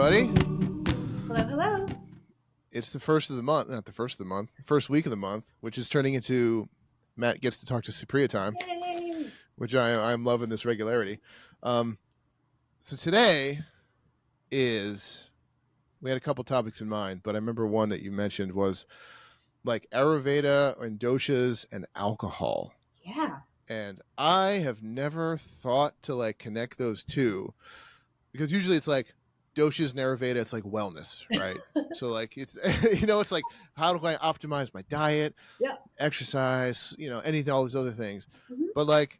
everybody. Hello, hello. It's the first of the month, not the first of the month, first week of the month, which is turning into Matt gets to talk to Supriya time, Yay! which I'm loving this regularity. So today we had a couple topics in mind, but I remember one that you mentioned was like Ayurveda and doshas and alcohol. Yeah. And I have never thought to like connect those two because usually it's like doshas and Ayurveda, it's like wellness, right? So like it's it's like how do I optimize my diet, Yeah. exercise, anything, all these other things. Mhm. But like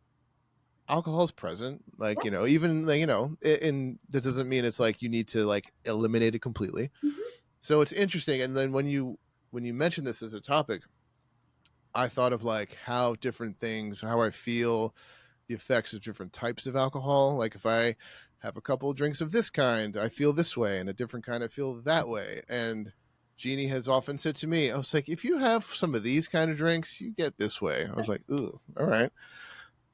alcohol's present, like Yeah. even like, and that doesn't mean it's like you need to like eliminate it completely. Mhm. So it's interesting. And then when you mention this as a topic, I thought of like how different things, how I feel, the effects of different types of alcohol. Like if I have a couple of drinks of this kind, I feel this way, and a different kind, I feel that way. And Jeannie has often said to me, I was like, if you have some of these kind of drinks, you get this way. I was like, ooh, all right.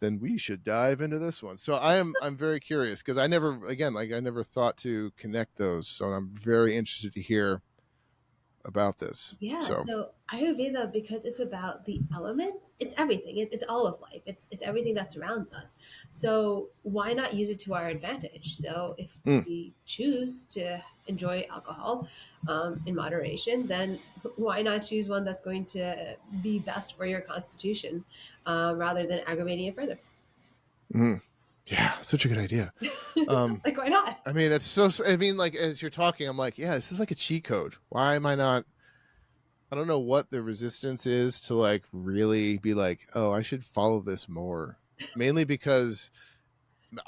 Then we should dive into this one. So I'm very curious because I never thought to connect those. So I'm very interested to hear about this. Yeah. So So Ayurveda, because it's about the elements, it's everything. It's all of life. It's everything that surrounds us. So why not use it to our advantage? So if mm, we choose to enjoy alcohol in moderation, then why not choose one that's going to be best for your constitution rather than aggravating it further? mm, yeah, such a good idea. Um, Like, why not? I mean, it's so. I mean, like as you're talking, I'm like, yeah, this is like a cheat code. Why am I not? I don't know what the resistance is to like really be like, oh, I should follow this more. Mainly because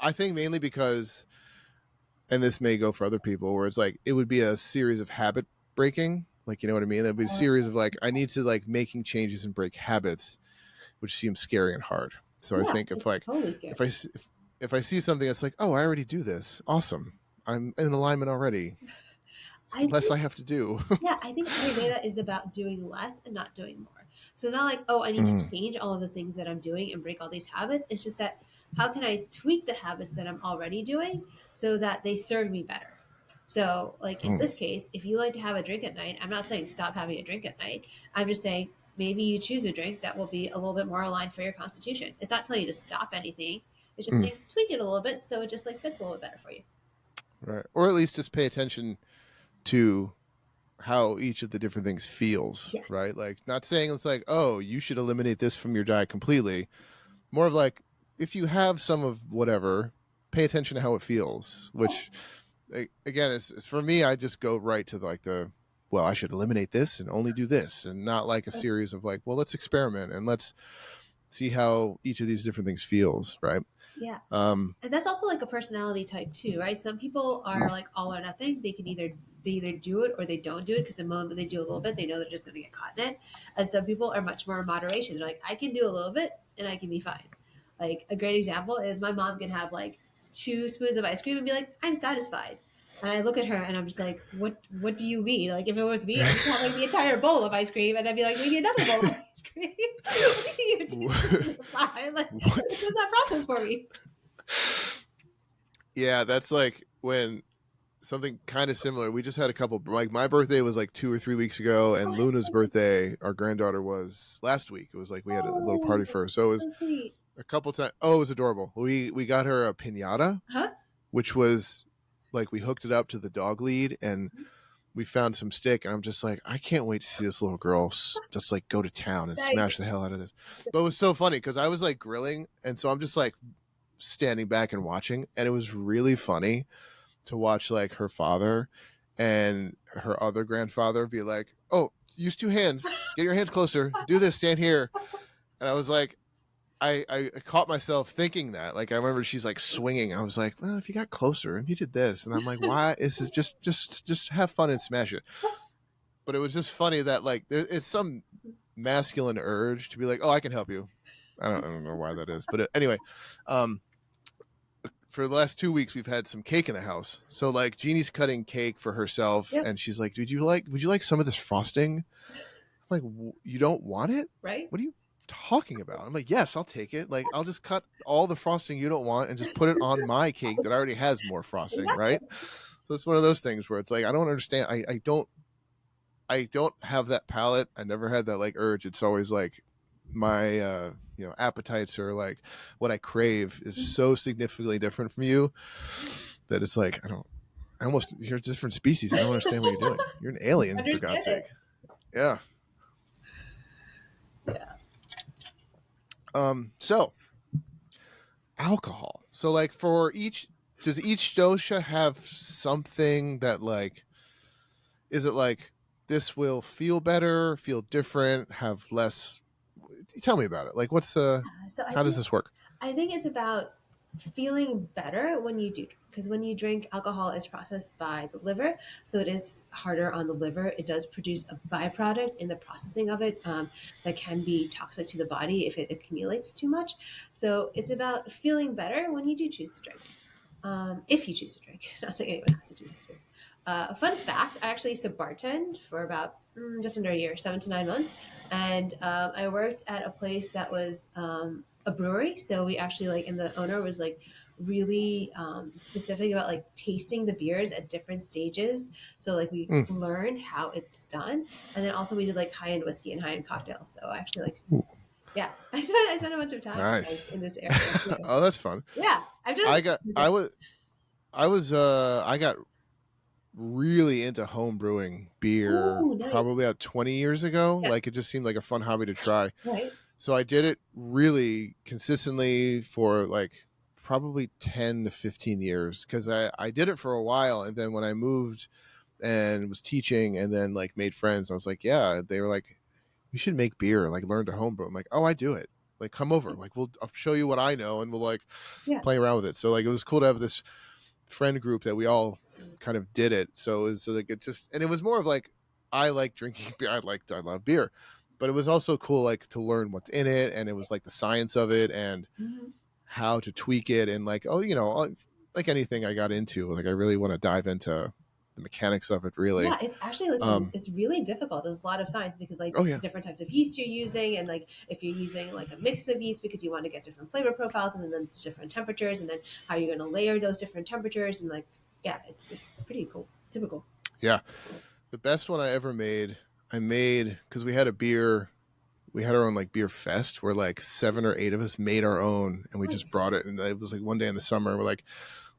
I think mainly because, and this may go for other people, where it's like it would be a series of habit breaking. Like you know what I mean? There'd be a series of like I need to like making changes and break habits, which seems scary and hard. So I Yeah, think if it's like totally scary. if I if I see something that's like, oh, I already do this, awesome, I'm in alignment already. I Less think I have to do. Yeah, I think Ayurveda is about doing less and not doing more. So it's not like, oh, I need to Mm, change all of the things that I'm doing and break all these habits. It's just that how can I tweak the habits that I'm already doing so that they serve me better? So, like in mm, this case, if you like to have a drink at night, I'm not saying stop having a drink at night. I'm just saying maybe you choose a drink that will be a little bit more aligned for your constitution. It's not telling you to stop anything. It's just mm. saying tweak it a little bit so it just like fits a little bit better for you. Right. Or at least just pay attention to how each of the different things feels, Yeah. right? Like not saying it's like, oh, you should eliminate this from your diet completely. More of like if you have some of whatever, pay attention to how it feels, which again is for me I just go right to like the well, I should eliminate this and only do this and not like a series of like, well, let's experiment and let's see how each of these different things feels, right? Yeah. Um And that's also like a personality type too, right? Some people are like all or nothing. They either do it or they don't do it because the moment they do a little bit, they know they're just going to get caught in it. And some people are much more in moderation. They're like, I can do a little bit and I can be fine. Like a great example is my mom can have like 2 spoons of ice cream and be like, I'm satisfied. And I look at her and I'm just like, what do you mean? Like if it was me, I'd just have like the entire bowl of ice cream and then be like, maybe another bowl of ice cream. What do you mean you're 2 spoons are fine? Like, what what? was that process for me? Yeah, that's like when something kind of similar. We just had a couple. Like my birthday was like 2 or 3 weeks ago, Oh, and happy Luna's birthday. birthday, our granddaughter, was last week. It was like we had a little Oh, party for her, so it was so sweet. a couple times. Oh, it was adorable. We got her a pinata, Huh? which was like we hooked it up to the dog lead, and we found some stick, and I'm just like, I can't wait to see this little girl just like go to town and Nice. smash the hell out of this. But it was so funny because I was like grilling, and so I'm just like standing back and watching, and it was really funny to watch like her father and her other grandfather be like, "Oh, use 2 hands. Get your hands closer. Do this. Stand here." And I was like, I caught myself thinking that. Like I remember she's like swinging. I was like, "Well, if you got closer and you did this," and I'm like, "Why? This is just have fun and smash it." But it was just funny that like it's some masculine urge to be like, "Oh, I can help you." I don't know why that is, but anyway, um, for the last 2 weeks we've had some cake in the house. So like Jeannie's cutting cake for herself Yep. and she's like, would you like some of this frosting? I'm like, you don't want it? Right? What are you talking about? I'm like, yes, I'll take it. Like I'll just cut all the frosting you don't want and just put it on my cake that already has more frosting, Exactly. right? So it's one of those things where it's like I don't understand. I don't have that palate. I never had that like urge. It's always like my appetites or like what I crave is so significantly different from you that it's like I almost you're a different species. I don't understand what you're doing. You're an alien for God's Understand sake. it. Yeah. Yeah. So alcohol. So like for each does each dosha have something that like is it like this will feel better, feel different, have less tell me about it. Like what's So how does this work? I think it's about feeling better when you do, because when you drink, alcohol is processed by the liver, so it is harder on the liver. It does produce a byproduct in the processing of it, that can be toxic to the body if it accumulates too much. So it's about feeling better when you do choose to drink, if you choose to drink. Not saying anyone has to choose to drink. Fun fact: I actually used to bartend for about just under a year, 7 to 9 months, and I worked at a place that was a brewery. So we actually like, and the owner was like really specific about like tasting the beers at different stages. So like we Mm. learned how it's done, and then also we did like high end whiskey and high end cocktails. So I actually like, Ooh, yeah, I spent a bunch of time like nice. in this area too. Oh, that's fun. Yeah, I've done. I got I got really into home brewing beer Oh, nice. probably about 20 years ago. Yeah, Like it just seemed like a fun hobby to try. right. So I did it really consistently for like probably 10 to 15 years because I did it for a while. And then when I moved and was teaching and then like made friends, I was like, yeah, they were like, we should make beer, like learn to homebrew. I'm like, oh, I do it. Like, come over. Like, I'll show you what I know and we'll like Yeah. play around with it. So like, it was cool to have this friend group that we all kind of did it. So it was like, it just, and it was more of like, I like drinking beer. I love beer, but it was also cool, like to learn what's in it. And it was like the science of it and Mhm. how to tweak it. And like, oh, like anything I got into, like, I really want to dive into the mechanics of it really. Yeah, it's actually like Um, it's really difficult. There's a lot of science because like oh yeah. the different types of yeast you're using, and like if you're using like a mix of yeast because you want to get different flavor profiles, and then different temperatures, and then how you're going to layer those different temperatures, and like yeah, it's pretty cool, super cool. Yeah. The best one I ever made, I made because we had our own like beer fest where like 7 or 8 of us made our own and we just Nice. brought it. And it was like one day in the summer, we're like,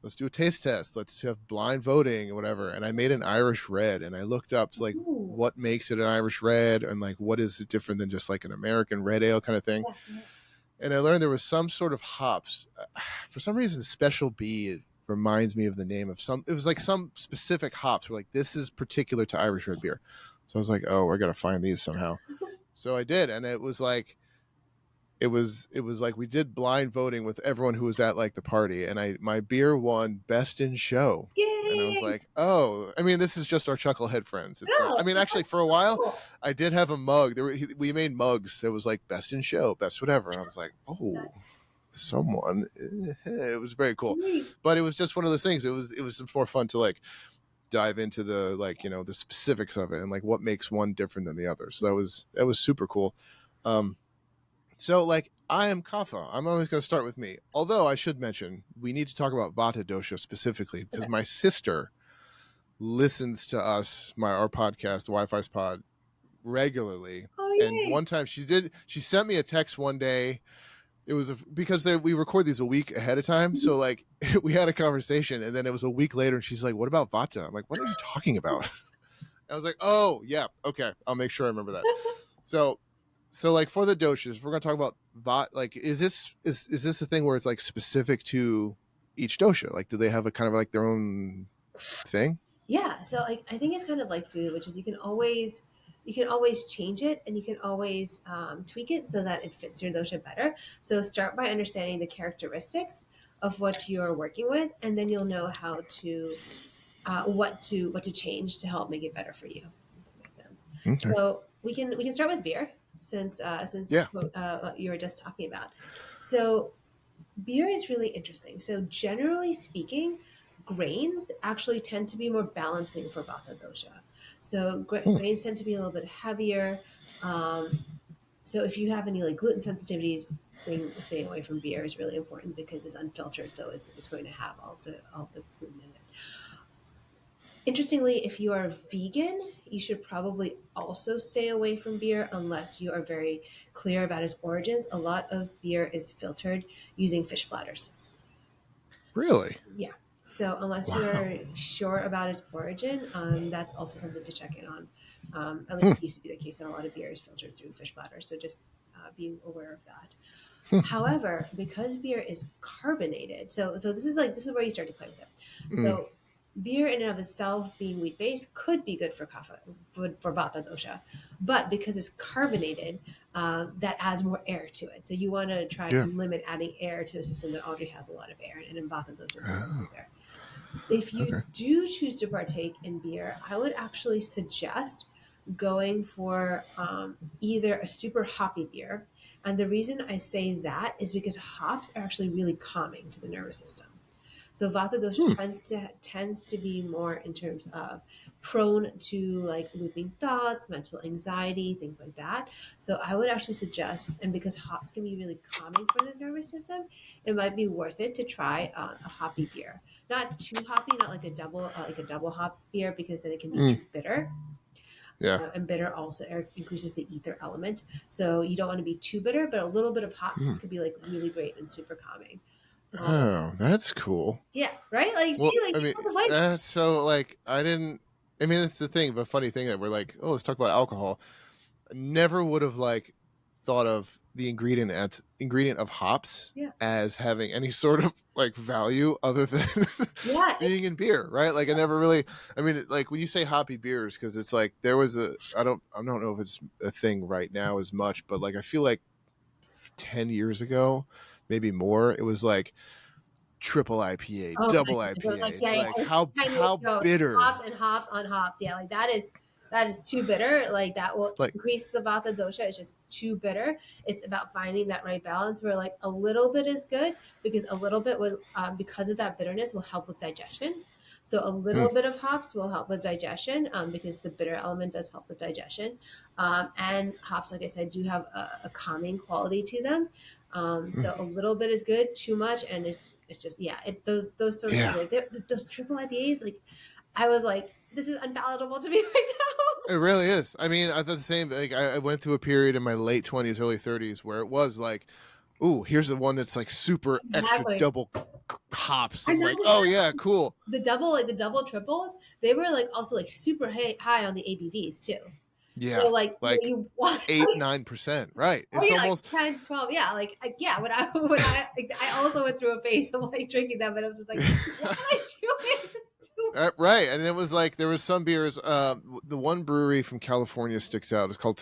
let's do a taste test. Let's have blind voting or whatever. And I made an Irish red and I looked up to like Ooh. what makes it an Irish red and like what is it different than just like an American red ale kind of thing. Yeah, yeah. And I learned there was some sort of hops. For some reason, Special B reminds me of the name of some. It was like some specific hops. We're like, this is particular to Irish red beer. So I was like, oh, I got to find these somehow. So I did, and it was like it was like we did blind voting with everyone who was at like the party, and my beer won best in show. And I was Yay! like, oh, I mean, this is just our chucklehead friends. It's not. No, I mean, actually, that's for a while, cool. I did have a mug. We made mugs that was like best in show, best whatever, and I was like, oh, someone. It was very cool, Great. but it was just one of those things. It was more fun to like dive into the like the specifics of it and like what makes one different than the other. So that was super cool. Um, so like I am Kapha. I'm always going to start with me. Although I should mention we need to talk about Vata dosha specifically because Okay. my sister listens to our podcast, the Wi-Fi's pod, regularly. Oh And yay! one time she sent me a text one day. It was because we record these a week ahead of time. So like we had a conversation and then it was a week later and she's like, what about Vata? I'm like, what are you talking about? I was like, oh yeah, okay. I'll make sure I remember that. So like for the doshas, we're gonna talk about Vata. Like, is this a thing where it's like specific to each dosha? Like, do they have a kind of like their own thing? Yeah, so I think it's kind of like food, which is you can always change it and you can always tweak it so that it fits your dosha better. So start by understanding the characteristics of what you're working with, and then you'll know how to what to change to help make it better for you. If that makes sense. Okay. So we can start with beer since Yeah. what you were just talking about. So beer is really interesting. So generally speaking, grains actually tend to be more balancing for Vata dosha. So Hmm. grains tend to be a little bit heavier. Um, so if you have any like gluten sensitivities, staying away from beer is really important because it's unfiltered. So it's going to have all the gluten in it. Interestingly, if you are vegan, you should probably also stay away from beer unless you are very clear about its origins. A lot of beer is filtered using fish bladders. Really? Yeah. So unless Wow. you're sure about its origin, that's also something to check in on. At least Hmm. it used to be the case that a lot of beer is filtered through fish bladders. So just being aware of that. Hmm. However, because beer is carbonated, so this is where you start to play with it. Mm. So beer in and of itself, being wheat based, could be good for kapha, for vata dosha, but because it's carbonated, that adds more air to it. So you want to try Yeah. and limit adding air to a system that already has a lot of air, and in vata dosha, there's a lot Oh, of air. If you okay. do choose to partake in beer, I would actually suggest going for either a super hoppy beer. And the reason I say that is because hops are actually really calming to the nervous system. So vata dosha Hmm. tends to be more in terms of prone to like looping thoughts, mental anxiety, things like that. So I would actually suggest, and because hops can be really calming for the nervous system, it might be worth it to try a hoppy beer. Not too hoppy, not like a double hop beer, because then it can be Mm. too bitter. Yeah. And bitter also increases the ether element. So you don't want to be too bitter, but a little bit of hops Hmm. could be like really great and super calming. Um, Oh, that's cool. yeah, right. Like, Well, see, like I you mean, know the vibe. that's so like I didn't. I mean, it's the thing, the funny thing that we're like, oh, let's talk about alcohol. I never would have like thought of the ingredient of hops Yeah, as having any sort of like value other than yeah, being in beer, right? Like I never really. I mean, like when you say hoppy beers, because it's like there was a. I don't know if it's a thing right now as much, but like I feel like 10 years ago, maybe more, it was like triple IPA, oh my double god, there was IPA. like It's yeah, yeah, like it's how 10 years ago. bitter. Hops and hops on hops. Yeah, like that is too bitter. Like that will Like, increase the vata dosha. It's just too bitter. It's about finding that right balance where like a little bit is good because a little bit will because of that bitterness will help with digestion. So a hmm, little bit of hops will help with digestion because the bitter element does help with digestion. And hops, like I said, do have a calming quality to them. hmm, So a little bit is good. Too much, and it's just yeah. Those sort of yeah. beers, those triple IPAs, like I was like, this is unpalatable to me right It really is. I mean, I thought the same. Like, I went through a period in my late 20s, early 30s where it was like, ooh, here's the one that's like super now. extra Exactly, double hops. and I'm not like, just oh that, yeah, cool. the double triples, they were like also like super high on the ABVs too. So Yeah, like like you want 8, 9%. Right. oh It's yeah, like almost 10, 12, yeah, like yeah. I also went through a phase of like drinking them, and I was just like, what am I doing? It's too right. And it was like there was some beers. The one brewery from California sticks out. It's called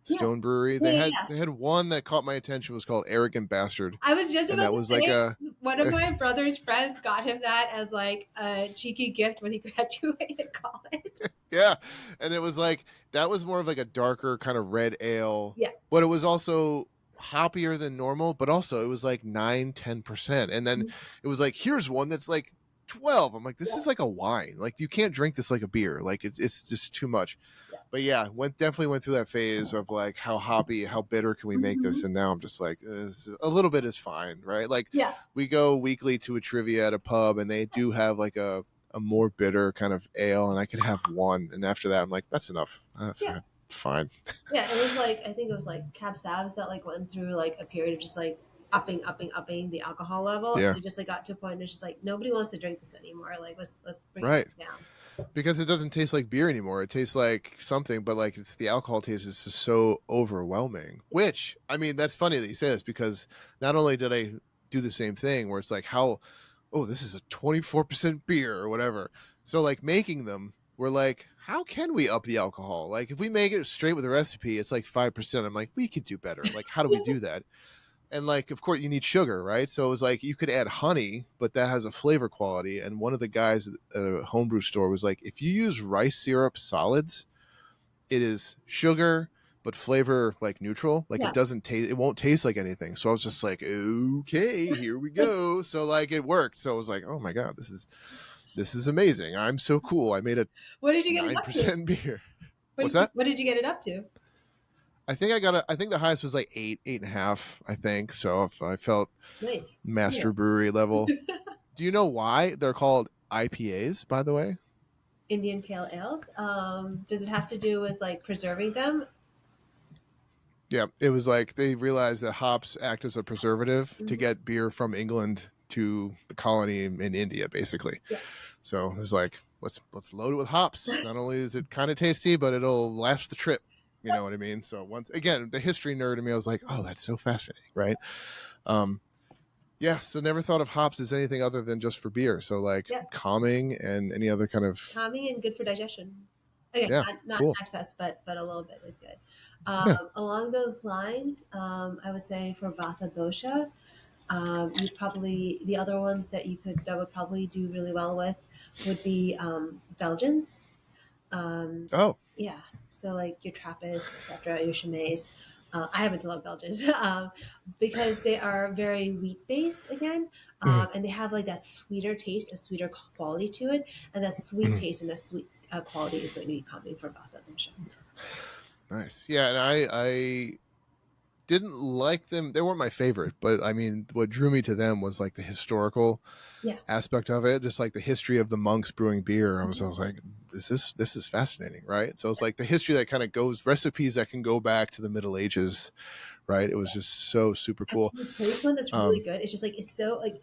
yeah, Stone Brewery. yeah, They yeah, had yeah. they had one that caught my attention. Was called Arrogant Bastard, I was just and about that to was like say a one of my brother's friends got him that as like a cheeky gift when he graduated college. yeah, and it was like that was more of like a darker kind of red ale, Yeah. but it was also hoppier than normal, but also it was like 9, 10%. And then it was like, here's one that's like 12. I'm like, this Yeah. is like a wine. Like you can't drink this like a beer. Like it's just too much. Yeah. But yeah, definitely went through that phase of like how hoppy, how bitter can we make this? Mhm. And now I'm just like, a little bit is fine, right? Like Yeah. we go weekly to a trivia at a pub, and they do have like a more bitter kind of ale, and I could have one, and after that, I'm like, that's enough. Yeah. Fine. Yeah. It was like, I think it was like Cab Savs that like went through like a period of just like upping the alcohol level. And Yeah, it just like got to a point, it's just like, nobody wants to drink this anymore. Like, let's bring it right. down. Because it doesn't taste like beer anymore. It tastes like something, but like it's the alcohol taste is just so overwhelming. Which I mean, that's funny that you say this because not only did I do the same thing where it's like how, oh, this is a 24% beer or whatever. So like making them, we're like, how can we up the alcohol? Like if we make it straight with a recipe, it's like 5%. I'm like, we could do better. Like how do we do that? And like of course you need sugar, right? So it was like you could add honey, but that has a flavor quality. And one of the guys at a homebrew store was like, if you use rice syrup solids, it is sugar but flavor like neutral. Like Yeah. it won't taste like anything. So I was just like, okay, here we go. So like it worked. So I was like, oh my god, this is amazing. I'm so cool. I made a What did you get it nine up to? percent beer. What's that? What did you get it up to? I think the highest was like 8.5, I think. So if I felt Nice. Yeah. master brewery level. Do you know why they're called IPAs, by the way? Indian pale ales. Does it have to do with like preserving them? Yeah, it was like they realized that hops act as a preservative to Mhm. get beer from England to the colony in India, basically. Yeah. So it was like, let's load it with hops. Not only is it kind of tasty, but it'll last the trip. You know what I mean? So once again, the history nerd in me, I was like, oh, that's so fascinating, right? Um, yeah. So never thought of hops as anything other than just for beer. So like Yeah. calming and any other kind of Calming and good for digestion. Again, yeah, not cool. excess, but a little bit is good. Yeah. Along those lines, I would say for Vata dosha, you probably the other ones that you could that would probably do really well with would be Belgians. Um, Oh. yeah, so like your Trappist, etc., your Chimay. I happen to love Belgians because they are very wheat based again, Mhm, and they have like that sweeter taste, a sweeter quality to it, and that sweet mhm. taste and that sweet quality is going to be coming from Vata dosha. Nice. Yeah, and I didn't like them. They weren't my favorite, but I mean, what drew me to them was like the historical Yeah. aspect of it, just like the history of the monks brewing beer. I Mhm. was like, this is fascinating, right? So it's like the history that kind of goes recipes that can go back to the Middle Ages, right? It was just so super And cool. the taste one that's really Um, good. It's just like it's so like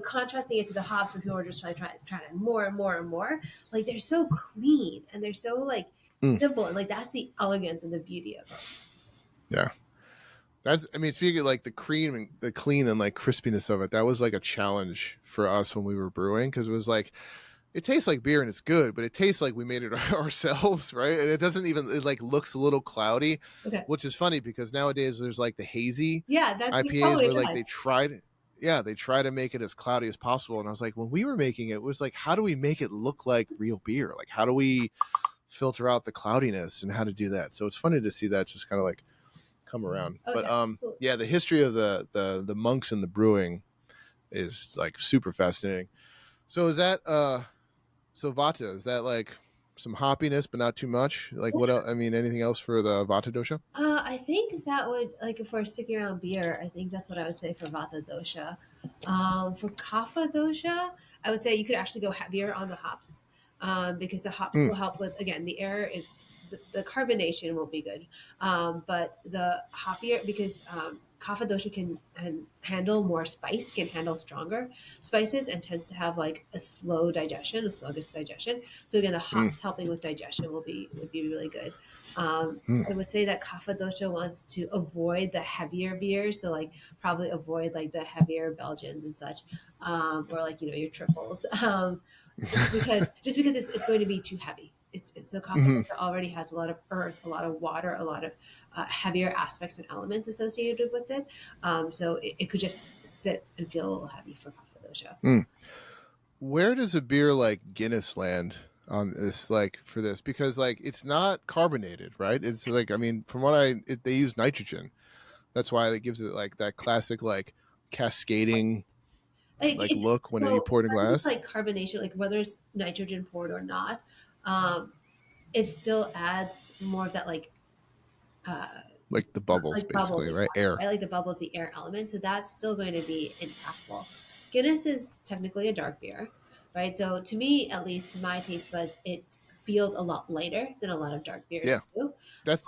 contrasting it to the hops where people are just trying to more and more and more. Like they're so clean and they're so like mm, simple and like that's the elegance and the beauty of them. yeah, that's. I mean, speaking of like the cream, and the clean and like crispiness of it, that was like a challenge for us when we were brewing because it was like it tastes like beer and it's good, but it tastes like we made it ourselves, right? And it doesn't even it like looks a little cloudy, Okay. which is funny because nowadays there's like the hazy Yeah, that IPAs totally where like does. they try to make it as cloudy as possible. And I was like, when we were making it, it was like, how do we make it look like real beer? Like, how do we filter out the cloudiness and how to do that? So it's funny to see that just kind of like come around. Oh But yeah, absolutely. yeah, the history of the monks and the brewing is like super fascinating. So is that so Vata, is that like some hoppiness, but not too much? Like what else? I mean, anything else for the Vata dosha? I think that would like if we're sticking around beer, I think that's what I would say for Vata dosha. For Kapha dosha, I would say you could actually go heavier on the hops because the hops Mm, will help with again the air is the carbonation won't be good, but the hoppier because Kapha dosha can handle more spice, can handle stronger spices, and tends to have like a slow digestion, a sluggish digestion. So again, the mm, hops helping with digestion would be really good. mm, I would say that Kapha dosha wants to avoid the heavier beers, so like probably avoid like the heavier Belgians and such, or like your triples, just because it's going to be too heavy. It's so Kapha mm, dosha already has a lot of earth, a lot of water, a lot of heavier aspects and elements associated with it. So it could just sit and feel a little heavy for Kapha dosha. mm. Where does a beer like Guinness land on this? Like for this, because like it's not carbonated, right? It's like I mean, from what they use nitrogen. That's why it gives it like that classic like cascading like look when you So pour it in a whether it's glass, like carbonation, like whether it's nitrogen poured or not, um, it still adds more of that uh, like the bubbles, bubbles basically, right? exactly, Air. right? Like the bubbles, the air element. So that's still going to be impactful. Guinness is technically a dark beer, right? So to me, at least to my taste buds, it feels a lot lighter than a lot of dark beers Yeah, do.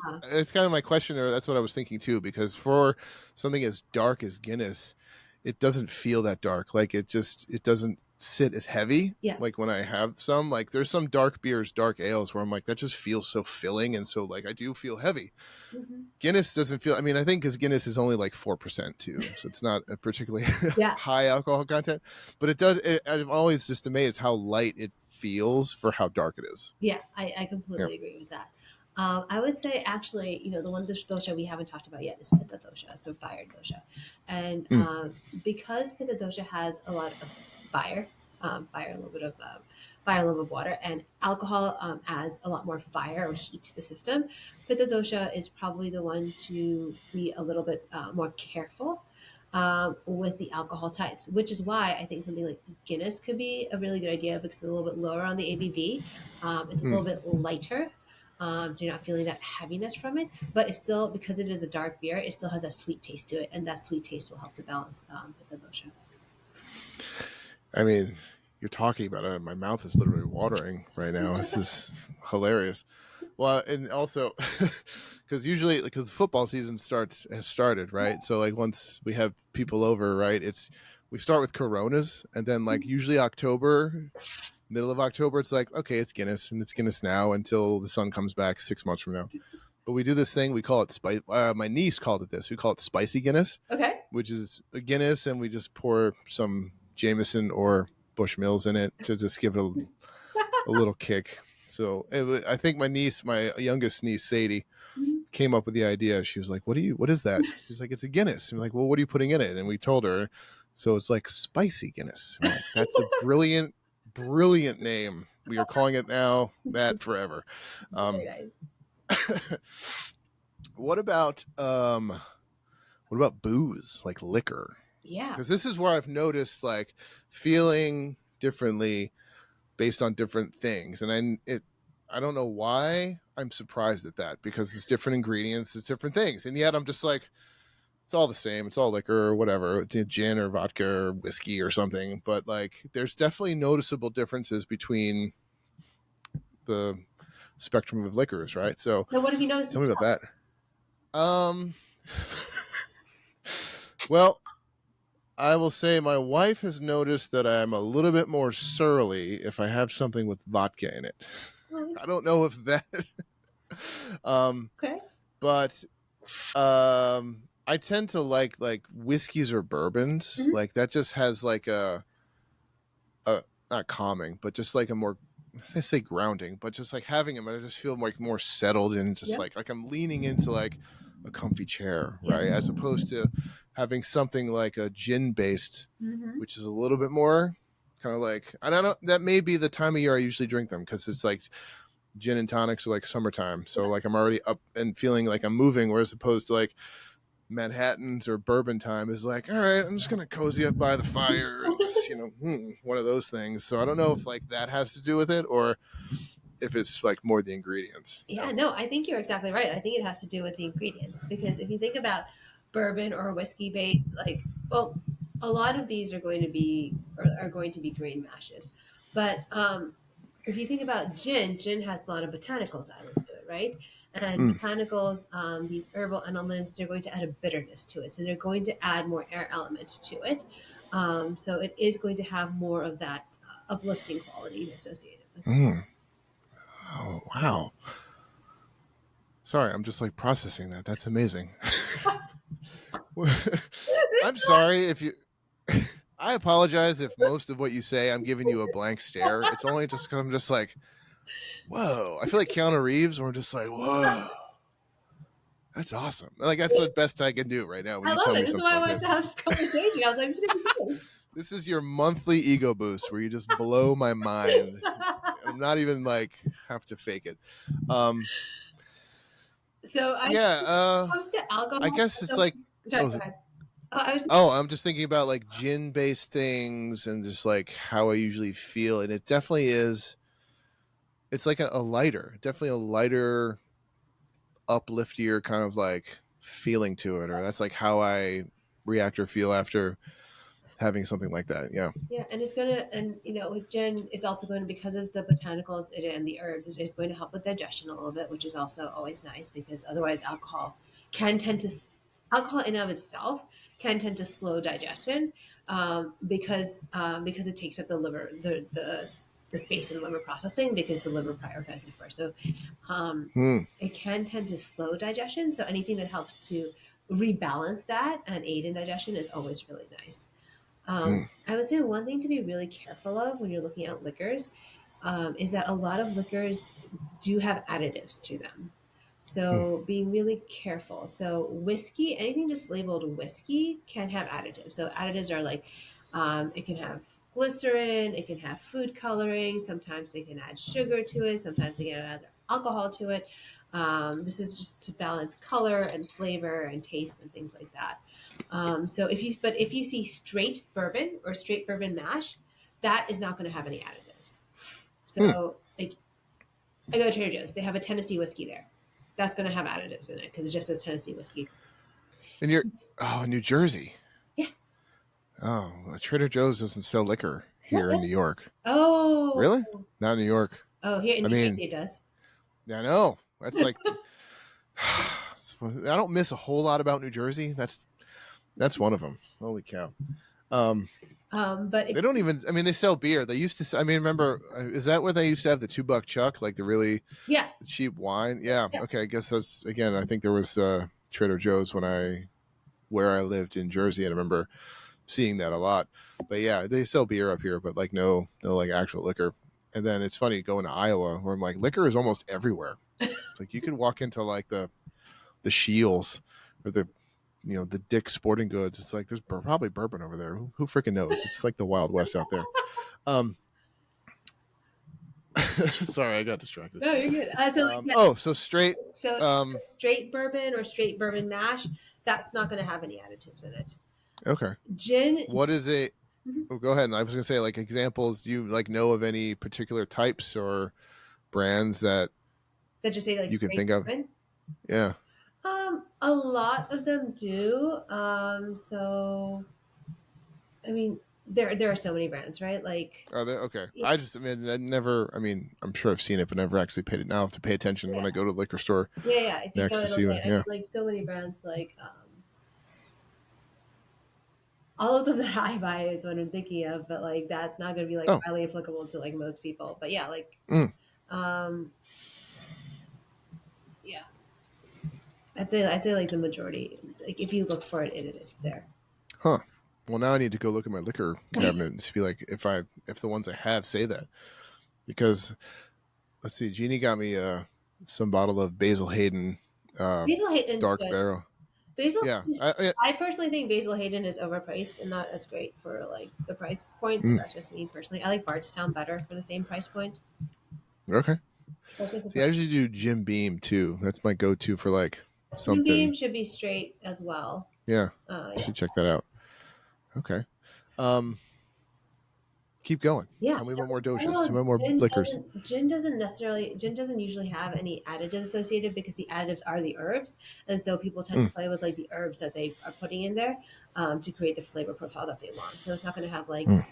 Uh, that's kind of my question, or that's what I was thinking too. Because for something as dark as Guinness, it doesn't feel that dark. Like it doesn't sit as heavy. yeah. Like when I have some, like there's some dark beers, dark ales, where I'm like that just feels so filling, and so like I do feel heavy. Hmm. Guinness doesn't feel. I mean, I think because Guinness is only like 4% too, so it's not a particularly Yeah. high alcohol content. But it does. I'm always just amazed how light it feels for how dark it is. Yeah, I Yeah. completely agree with that. I would say actually, the one dosha we haven't talked about yet is Pitta dosha, so fire dosha, and Mm, because Pitta dosha has a lot of fire, fire, a little bit of fire, a little bit of water, and alcohol adds a lot more fire or heat to the system. Pitta dosha is probably the one to be a little bit more careful with the alcohol types, which is why I think something like Guinness could be a really good idea because it's a little bit lower on the ABV. It's a mm, little bit lighter. So you're not feeling that heaviness from it, but it's still because it is a dark beer, it still has a sweet taste to it, and that sweet taste will help to balance the dosha. I mean, you're talking about it, my mouth is literally watering right now. This is hilarious. Well, and also because usually because the football season has started, right? So like once we have people over, right, we start with Coronas, and then like usually October, middle of October, it's like okay, it's Guinness, and it's Guinness now until the sun comes back 6 months from now. But we do this thing, we call it spice. My niece called it this. We call it spicy Guinness, Okay. which is a Guinness, and we just pour some Jameson or Bushmills in it to just give it a little kick. So I think my youngest niece, Sadie, came up with the idea. She was like, what is that? She's like, it's a Guinness. I'm like, well, what are you putting in it? And we told her. So it's like spicy Guinness. I'm like, that's a brilliant, brilliant name. We are calling it now that forever. Very nice. What about booze, like liquor? Yeah. Because this is where I've noticed like feeling differently based on different things, and I don't know why I'm surprised at that, because it's different ingredients, it's different things, and yet I'm just like, it's all the same, it's all liquor or whatever, gin or vodka or whiskey or something, but like there's definitely noticeable differences between the spectrum of liquors, right? So what have you noticed? tell me about that. Well, I will say my wife has noticed that I'm a little bit more surly if I have something with vodka in it. I don't know if that Okay. but I tend to like whiskeys or bourbons. Mhm. Like that just has like a not calming, but just like a more, I say grounding, but just like having them, I just feel like more settled and just Yeah. like I'm leaning into like a comfy chair, Yeah. right? As opposed to having something like a gin based, Mm-hmm. which is a little bit more kind of like, and I don't, that may be the time of year I usually drink them, because it's like gin and tonics are like summertime. So like I'm already up and feeling like I'm moving, whereas opposed to like Manhattan's or bourbon time is like, all right, I'm just gonna cozy up by the fire and just, one of those things. So I don't know if like that has to do with it, or if it's like more the ingredients. Yeah, no, I think you're exactly right. I think it has to do with the ingredients, because if you think about bourbon or whiskey based, like, well, a lot of these are going to be grain mashes, but if you think about gin has a lot of botanicals added to it, right? And Mm. botanicals, these herbal elements, they're going to add a bitterness to it, so they're going to add more air element to it. So it is going to have more of that uplifting quality associated with it. Mm. Oh wow. Sorry, I'm just like processing that. That's amazing. I'm sorry if you. I apologize if most of what you say I'm giving you a blank stare. It's only just because I'm just like, whoa. I feel like Keanu Reeves, where I'm just like, whoa, that's awesome. Like that's the best I can do right now when I you love tell it. me This is something why I like wanted this. to have this conversation. I was like, this is gonna be good. This is your monthly ego boost where you just blow my mind. I'm not even like have to fake it. So I, when Yeah. it comes to I alcohol, guess it's so like, sorry, go oh, ahead. Oh, I was I'm just thinking about like gin based things and just like how I usually feel. And it definitely is, it's like a lighter, definitely a lighter, upliftier kind of like feeling to it. Or that's like how I react or feel after having something like that. Yeah. yeah, and it's gonna, and with gin, it's also going to, because of the botanicals and the herbs, it's going to help with digestion a little bit, which is also always nice, because otherwise can tend to alcohol in and of itself can tend to slow digestion, because it takes up the liver the space in liver processing, because the liver prioritizes it first. So Hmm. it can tend to slow digestion. So anything that helps to rebalance that and aid in digestion is always really nice. Hmm. I would say one thing to be really careful of when you're looking at liquors, is that a lot of liquors do have additives to them. Hmm. So being really careful. So whiskey, anything just labeled whiskey can have additives. So additives are like, it can have glycerin, it can have food coloring. Sometimes they can add sugar to it. Sometimes they can add alcohol to it. This is just to balance color and flavor and taste and things like that. So if you see straight bourbon or straight bourbon mash, that is not going to have any additives. Hmm. So like, I go to Trader Joe's, they have a Tennessee whiskey there. That's going to have additives in it because it just says Tennessee whiskey. And you're, New Jersey. Yeah. Oh, Trader Joe's doesn't sell liquor What here in New does? York. Oh, Really? Not New York. oh, here in I New mean, Jersey it does. I know. That's like I don't miss a whole lot about New Jersey. That's one of them. Holy cow. Um, But they if don't even. I mean, they sell beer. They used to. I mean, remember? Is that where they used to have the $2 chuck, like the really yeah, cheap wine? Yeah. yeah. Okay. I guess that's again. I think there was Trader Joe's where I lived in Jersey, and I remember seeing that a lot. But yeah, they sell beer up here, but like no like actual liquor. And then it's funny going to Iowa where I'm like liquor is almost everywhere. Like you could walk into like the Shields or the Dick's Sporting Goods. It's like there's probably bourbon over there. Who freaking knows? It's like the Wild West out there. Um, sorry, I got distracted. No, you're good. So yeah, Oh, so straight. so Um, straight bourbon or straight bourbon mash, that's not going to have any additives in it. okay. Gin, What is it? mhm. Oh, go ahead. I was gonna say like examples. Do you like know of any particular types or brands that That just say like you can straight think of? bourbon. Yeah. A lot of them do. So I mean, there are so many brands, right? Like, Are they okay? yeah, I mean, I never. I mean, I'm sure I've seen it, but never actually paid it. Now I have to pay attention when I go to the liquor store yeah, yeah. If you next go, to it'll see say what. it. I mean, Yeah. like so many brands, like all of them that I buy is what I'm thinking of, but like that's not going to be like Oh. highly applicable to like most people. But yeah, like, Mm, um, yeah, I'd say like the majority. Like if you look for it, it is there. huh. Well, now I need to go look at my liquor cabinet and see like if the ones I have say that because let's see, Jeannie got me some bottle of Basil Hayden Basil Hayden is dark good. barrel. Basil, Yeah. I personally think Basil Hayden is overpriced and not as great for like the price point. But Mm, that's just me personally. I like Bardstown better for the same price point. okay. That's just a See, I personal. usually do Jim Beam too. That's my go-to for like Jim Beam something. should be straight as well. Yeah, I Yeah, should check that out. Okay. Um, keep going. yeah. Tell me So about more in doshas. Tell general, me about more liquors. gin doesn't usually have any additives associated because the additives are the herbs, and so people tend to Mm, play with like the herbs that they are putting in there to create the flavor profile that they want. So it's not going to have mm,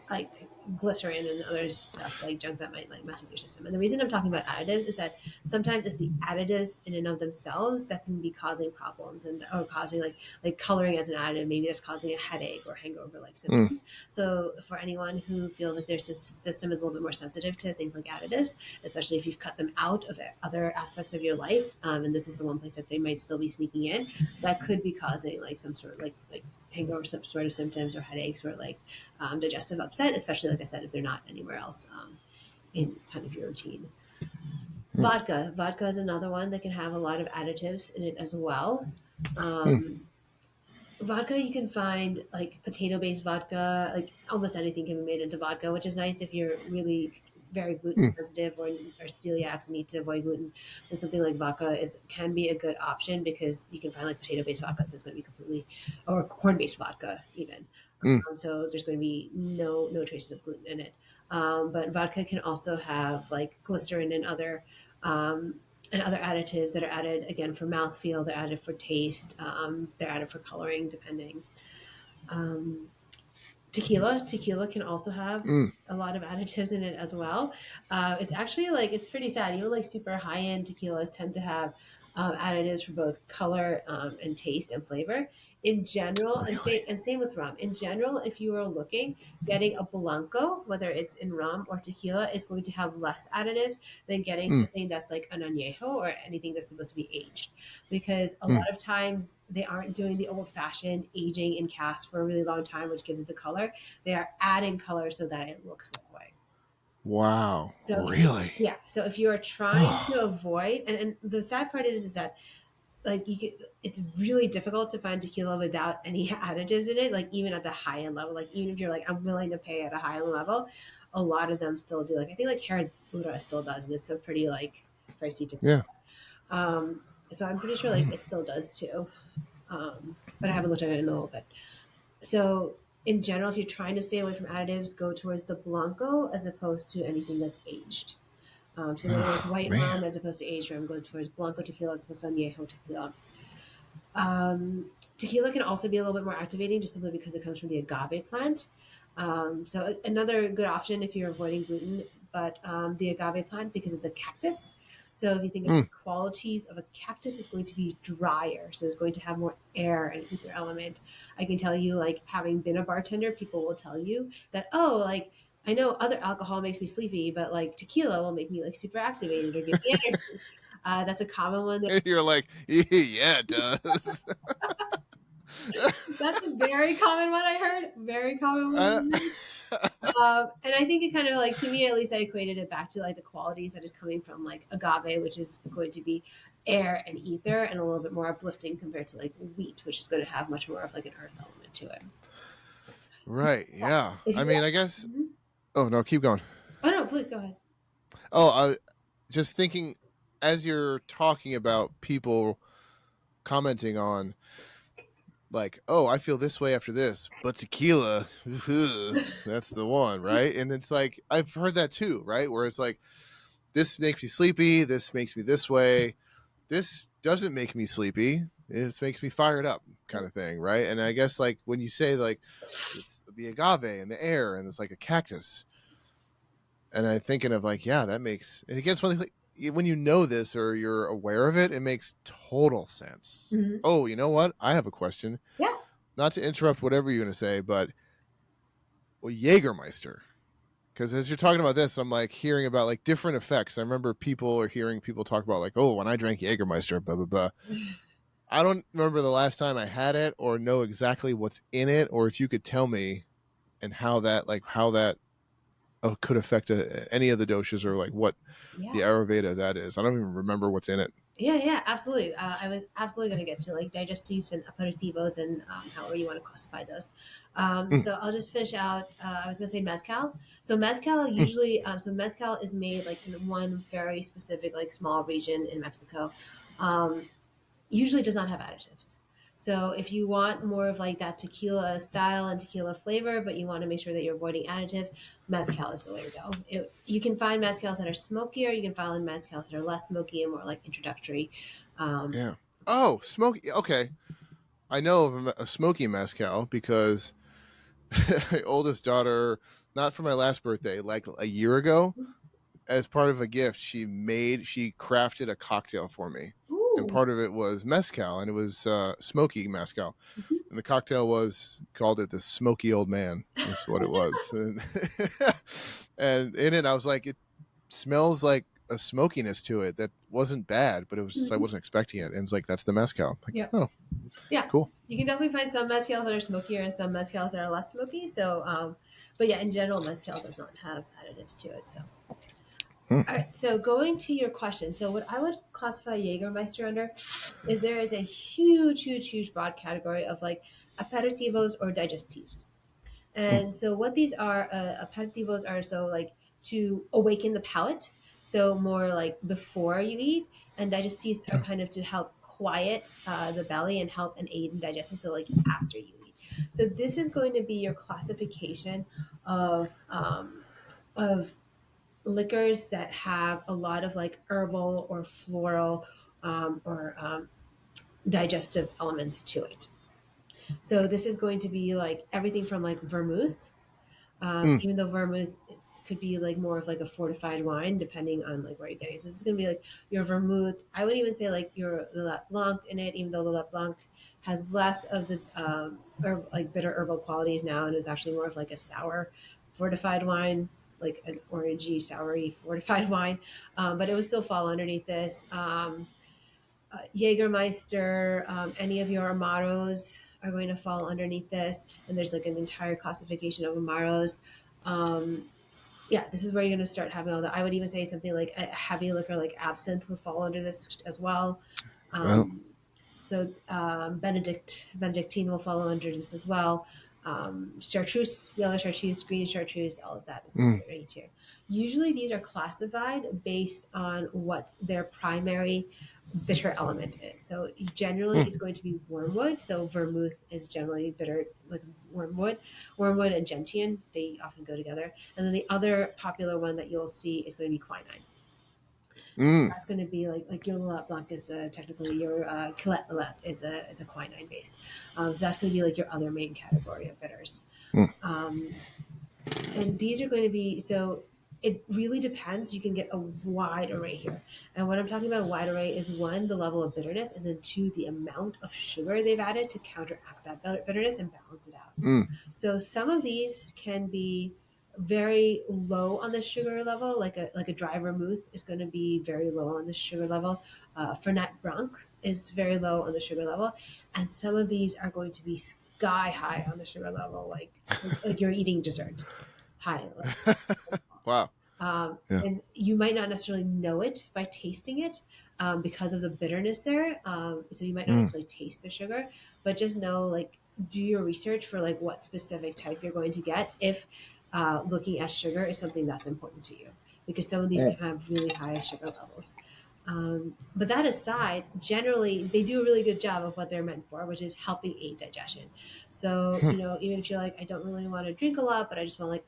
like glycerin and other stuff like junk that might like mess with your system. And the reason I'm talking about additives is that sometimes it's the additives in and of themselves that can be causing problems and or causing like coloring as an additive, maybe that's causing a headache or hangover like mm, symptoms. So for anyone who feels like their system is a little bit more sensitive to things like additives, especially if you've cut them out of other aspects of your life, and this is the one place that they might still be sneaking in, that could be causing like some sort of like hangover, some sort of symptoms or headaches or like digestive upset, especially like I said, if they're not anywhere else in kind of your routine. mm, Vodka is another one that can have a lot of additives in it as well. mm, Um, vodka you can find like potato based vodka, like almost anything can be made into vodka, which is nice if you're really very gluten mm, sensitive or celiacs and need to avoid gluten. Then something like vodka is can be a good option because you can find like potato based vodka, so it's going to be completely or corn based vodka even. mm, So there's going to be no traces of gluten in it. But vodka can also have like glycerin um, and other additives that are added again for mouthfeel. They're added for taste. They're added for coloring, depending. Um, tequila can also have mm. a lot of additives in it as well. It's actually like it's pretty sad. Even like super high end tequilas tend to have additives for both color and taste and flavor in general. Really? And same with rum. In general, if you are looking, getting a blanco, whether it's in rum or tequila, is going to have less additives than getting Mm, something that's like an añejo or anything that's supposed to be aged, because a mm. lot of times they aren't doing the old fashioned aging in casks for a really long time, which gives it the color. They are adding color so that it looks that way. Wow. So Really? yeah, so if you are trying to avoid, and the sad part is that like you could, it's really difficult to find tequila without any additives in it. Like even at the high end level, like even if you're like I'm willing to pay at a high end level, a lot of them still do. Like I think like Herradura still does, but it's a pretty like pricey tequila. Yeah. So I'm pretty sure like it still does too. But I haven't looked at it in a little bit. So in general, if you're trying to stay away from additives, go towards the blanco as opposed to anything that's aged. So whether it's Oh, white man. rum as opposed to aged rum, go towards blanco tequila as opposed to añejo tequila. Um, tequila can also be a little bit more activating just simply because it comes from the agave plant. So another good option if you're avoiding gluten, but the agave plant, because it's a cactus. So if you think of the Mm. qualities of a cactus, it's going to be drier. So it's going to have more air and ether element. I can tell you, like having been a bartender, people will tell you that, oh, like I know other alcohol makes me sleepy, but like tequila will make me like super activated or give me energy. That's a common one. You're like, yeah, it does. That's a very common one I heard. Very common I, one. And I think it kind of like, to me at least, I equated it back to like the qualities that is coming from like agave, which is going to be air and ether and a little bit more uplifting compared to like wheat, which is going to have much more of like an earth element to it. right. Yeah. If I you mean, I guess. Mhm. Oh no, keep going. Oh no, please go ahead. Oh, I just thinking as you're talking about people commenting on like, oh, I feel this way after this, but tequila, that's the one, right? And it's like I've heard that too, right? Where it's like this makes me sleepy, this makes me this way, this doesn't make me sleepy, it just makes me fired up, kind of thing, right? And I guess like when you say like it's the agave and the air and it's like a cactus, and I'm thinking of like, yeah, that makes, and it gets funny like when you know this or you're aware of it, it makes total sense. Mhm. Oh, you know what? I have a question. Yeah. Not to interrupt whatever you're going to say, but well, Jägermeister. Because as you're talking about this, I'm like hearing about like different effects. I remember people or hearing people talk about like, oh, when I drank Jägermeister, blah blah blah. I don't remember the last time I had it or know exactly what's in it, or if you could tell me and how that could affect any of the doshas or like what the Yeah. Ayurveda that is. I don't even remember what's in it. Yeah, absolutely. I was absolutely going to get to like digestives and aperitivos and however you want to classify those. Mm, So I'll just finish out. I was going to say mezcal. So mezcal mm, usually, so mezcal is made like in one very specific like small region in Mexico. Um, Usually does not have additives. So if you want more of like that tequila style and tequila flavor, but you want to make sure that you're avoiding additives, mezcal is the way to go. You can find mezcals that are smokier. You can find mezcals that are less smoky and more like introductory. Um, yeah. Oh, smoky. Okay, I know of a smoky mezcal because my oldest daughter, not for my last birthday, like a year ago, as part of a gift, she crafted a cocktail for me, and ooh. part of it was mezcal, and it was smoky mezcal, and the cocktail was called it the Smoky Old Man. That's what it was, and in it, I was like, it smells like a smokiness to it that wasn't bad, but it was just I wasn't expecting it, and it's like that's the mezcal. I'm like, Yeah. oh, Yeah. cool. You can definitely find some mezcals that are smokier and some mezcals that are less smoky. So, but yeah, in general, mezcal does not have additives to it. So, Hmm. all right, so going to your question. So what I would classify Jägermeister under is there is a huge broad category of like aperitivos or digestives. Hmm. And so what these are, aperitivos are so like to awaken the palate. So more like before you eat, and digestives are kind of to help quiet the belly and help and aid in digestion. So like after you eat. So this is going to be your classification of liquors that have a lot of like herbal or floral or digestive elements to it. So this is going to be like everything from like vermouth, Mm. even though vermouth could be like more of like a fortified wine depending on like where you're getting it. So it's going to be like your vermouth. I would even say like your Le Blanc in it, even though the Le Blanc has less of the like bitter herbal qualities now and is actually more of like a sour fortified wine, like an orangey soury fortified wine, but it would still fall underneath this. Jägermeister, any of your Amaros are going to fall underneath this. And there's like an entire classification of Amaros. Um, yeah, this is where you're going to start having all that. I would even say something like a heavy liquor like absinthe would fall under this as well. Oh. Um, so Benedictine will follow under this as well. Chartreuse, yellow chartreuse, green chartreuse, all of that is Mm. right here. Usually these are classified based on what their primary bitter element is. So generally Mm. it's going to be wormwood. So vermouth is generally bitter with wormwood. Wormwood and gentian, they often go together. And then the other popular one that you'll see is going to be quinine. Mm. That's going to be like your Lillet Blanc is technically your Quillette Lillet is a quinine based. So that's going to be like your other main category of bitters. Mm. Um, And these are going to be so. It really depends. You can get a wide array here. And what I'm talking about, a wide array, is one, the level of bitterness, and then two, the amount of sugar they've added to counteract that bitterness and balance it out. Mm. So some of these can be very low on the sugar level, like a dry vermouth is going to be very low on the sugar level. Fernet Branc is very low on the sugar level, and some of these are going to be sky high on the sugar level, like you're eating dessert, high. Wow. Yeah. And you might not necessarily know it by tasting it because of the bitterness there. So you might not Mm. necessarily taste the sugar, but just know, like, do your research for like what specific type you're going to get if looking at sugar is something that's important to you, because some of these can have really high sugar levels. But that aside, generally they do a really good job of what they're meant for, which is helping aid digestion. So, even if you're like, I don't really want to drink a lot, but I just want like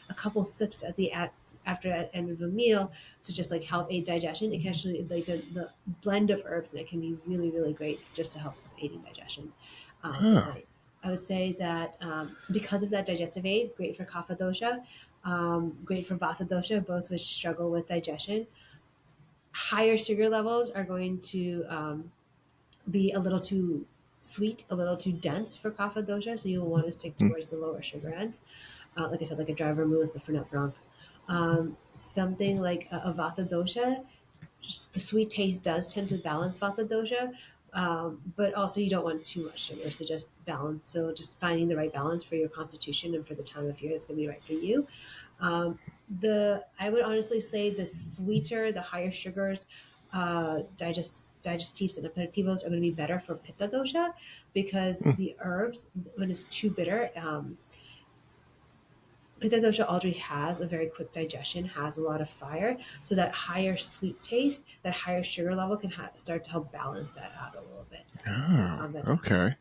a couple sips after the end of a meal to just like help aid digestion, it can actually, like, the blend of herbs, and it can be really, really great just to help with aiding digestion at Oh. night. I would say that because of that digestive aid, great for kapha dosha, great for vata dosha, both which struggle with digestion. Higher sugar levels are going to be a little too sweet, a little too dense for kapha dosha, so you'll want to stick Mm. towards the lower sugar end. Like I said, like a dry vermouth, the Fernet Branc. Something like a vata dosha, just the sweet taste does tend to balance vata dosha, but also you don't want too much sugar, so just balance. So just finding the right balance for your constitution and for the time of year that's going to be right for you. The I would honestly say the sweeter, the higher sugars, digestives and aperitivos are going to be better for pitta dosha, because Mm. the herbs, when it's too bitter, pitta dosha already has a very quick digestion, has a lot of fire, so that higher sweet taste, that higher sugar level can start to help balance that out a little bit. Oh, That time. okay.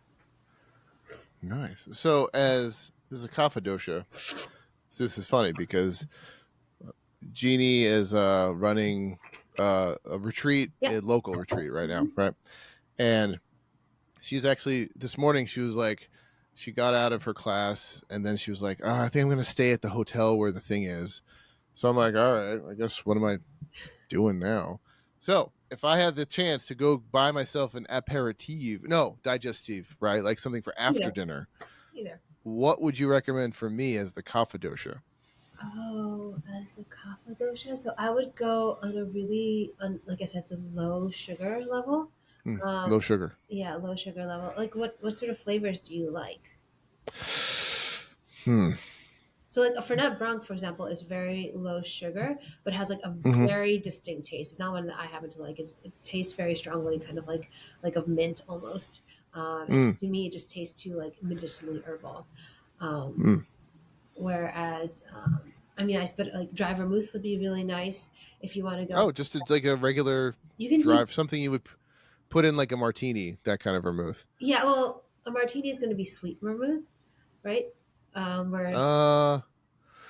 Nice. So, as this is a kapha dosha, so this is funny because Jeannie is running a retreat, Yeah. a local retreat right now, Mhm. right? And she's actually, this morning she was like, she got out of her class and then she was like, oh, I think I'm going to stay at the hotel where the thing is. So I'm like, all right, I guess what am I doing now? So if I had the chance to go buy myself an aperitif, no, digestive, right? Like something for after Either. dinner, Either. what would you recommend for me as the kapha dosha? Oh, as a kapha dosha, so I would go on a really, like I said, the low sugar level. Hmm, Um, low sugar. yeah, low sugar level. Like what sort of flavors do you like? Hmm. So like a Fernet Branc, for example, is very low sugar, but has like a Mm-hmm. very distinct taste. It's not one that I happen to like. It tastes very strongly, kind of like of mint almost. And Mm. to me, it just tastes too like medicinally herbal. Um, Mm. whereas, I mean, but like dry vermouth would be really nice if you want to go. Oh, just like a regular You can do, drive, something you would put in like a martini, that kind of vermouth. yeah. Well, a martini is going to be sweet vermouth, right? Whereas Uh,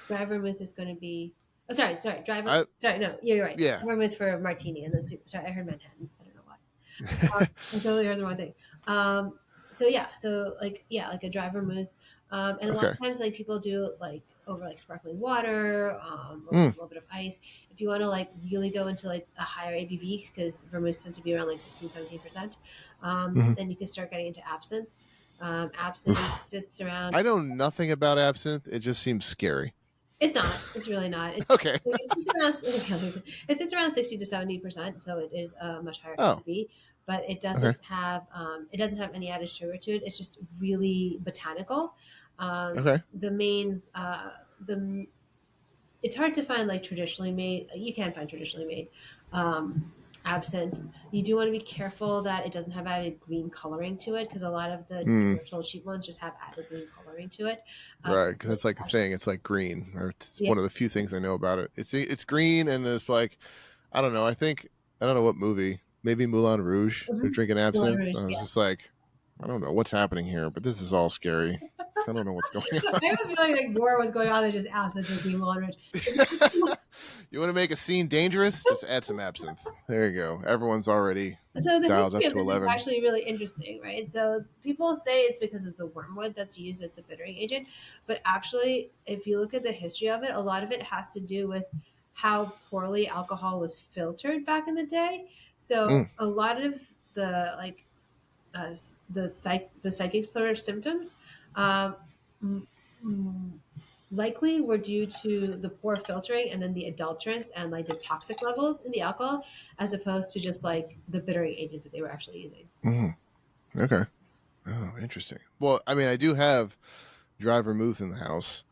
dry vermouth is going to be. Oh, sorry, I sorry, no, you're right. yeah. Vermouth for martini, and then sweet. Sorry, I heard Manhattan. I don't know why. I totally heard the wrong thing. So yeah, so like yeah, like a dry vermouth, and a lot Okay. of times like people do it like over like sparkling water, or with Mm. a little bit of ice. If you want to like really go into like a higher ABV, because vermouths tend to be around like 16-17%, Hmm. then you can start getting into absinthe. Absinthe sits around. I know nothing about absinthe. It just seems scary. It's not. It's really not. Okay. It sits around. It sits around 60 to 70%, so it is a much higher Oh. ABV. But Okay. it doesn't have any added sugar to it. It's just really botanical. Okay. The main the it's hard to find like traditionally made. You can find traditionally made absinthe. You do want to be careful that it doesn't have added green coloring to it, because a lot of the Mm. commercial cheap ones just have added green coloring to it. Right, because Like, that's like the thing. It's like green, or it's yeah. one of the few things I know about it. It's green, and it's like I don't know. I don't know what movie. Maybe Moulin Rouge. They're Mhm. drinking Moulin absinthe. Rouge, I was yeah. just like, I don't know what's happening here, but this is all scary. I don't know what's going I have a feeling like more was going on than just absinthe with being well enriched. on. You want to make a scene dangerous? Just add some absinthe. There you go. Everyone's already So the dialed history up of to this is 11. actually really interesting, right? So people say it's because of the wormwood that's used as a bittering agent, but actually, if you look at the history of it, a lot of it has to do with how poorly alcohol was filtered back in the day. So Mm, a lot of the like the psychic sort of symptoms um, m- m- likely were due to the poor filtering and then the adulterants and like the toxic levels in the alcohol, as opposed to just like the bittering agents that they were actually using. mm, okay. Oh, interesting. Well, I mean, I do have dry vermouth in the house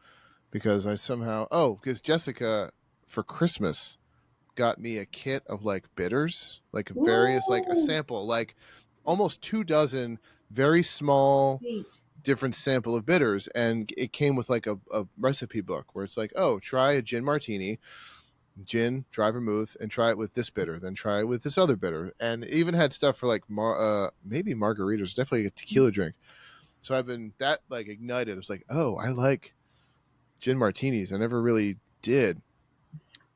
because I somehow, because Jessica for Christmas got me a kit of like bitters, like various, like a Ooh, sample, like almost 2 dozen very small sweet. different sample of bitters. And it came with like a recipe book where it's like, oh, try a gin martini, gin, dry vermouth, and try it with this bitter, then try it with this other bitter. And it even had stuff for like maybe margaritas, definitely a tequila drink. So I've been that like ignited. It was like, oh, I like gin martinis. I never really did.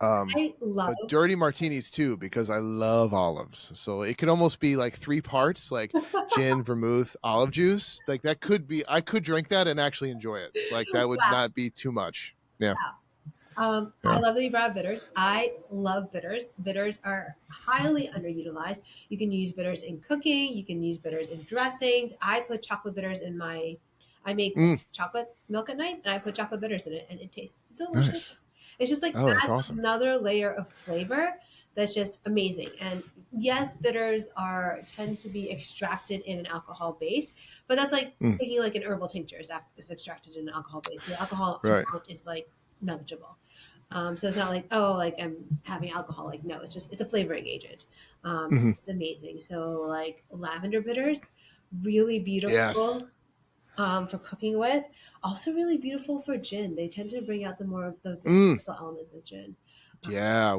Um, I love. but dirty martinis too because I love olives. So it could almost be like 3 parts, like gin, vermouth, olive juice. Like that could be. I could drink that and actually enjoy it. Like that would Wow. not be too much. Yeah, I yeah. love that you brought up bitters. I love bitters. Bitters are highly underutilized. You can use bitters in cooking. You can use bitters in dressings. I put chocolate bitters in my. I make Mm, chocolate milk at night, and I put chocolate bitters in it, and it tastes nice. delicious. It's just like Oh, that's adds awesome. another layer of flavor that's just amazing. And yes, bitters are tend to be extracted in an alcohol base, but that's like Mm, taking like an herbal tincture is extracted in an alcohol base. The alcohol right. amount is like negligible. So it's not like, oh, like I'm having alcohol. Like, no, it's just, it's a flavoring agent. Hmm. It's amazing. So like lavender bitters, really Yes. beautiful for cooking with. Also really beautiful for gin. They tend to bring out the more of the Mm, chemical elements of gin. Uh, yeah.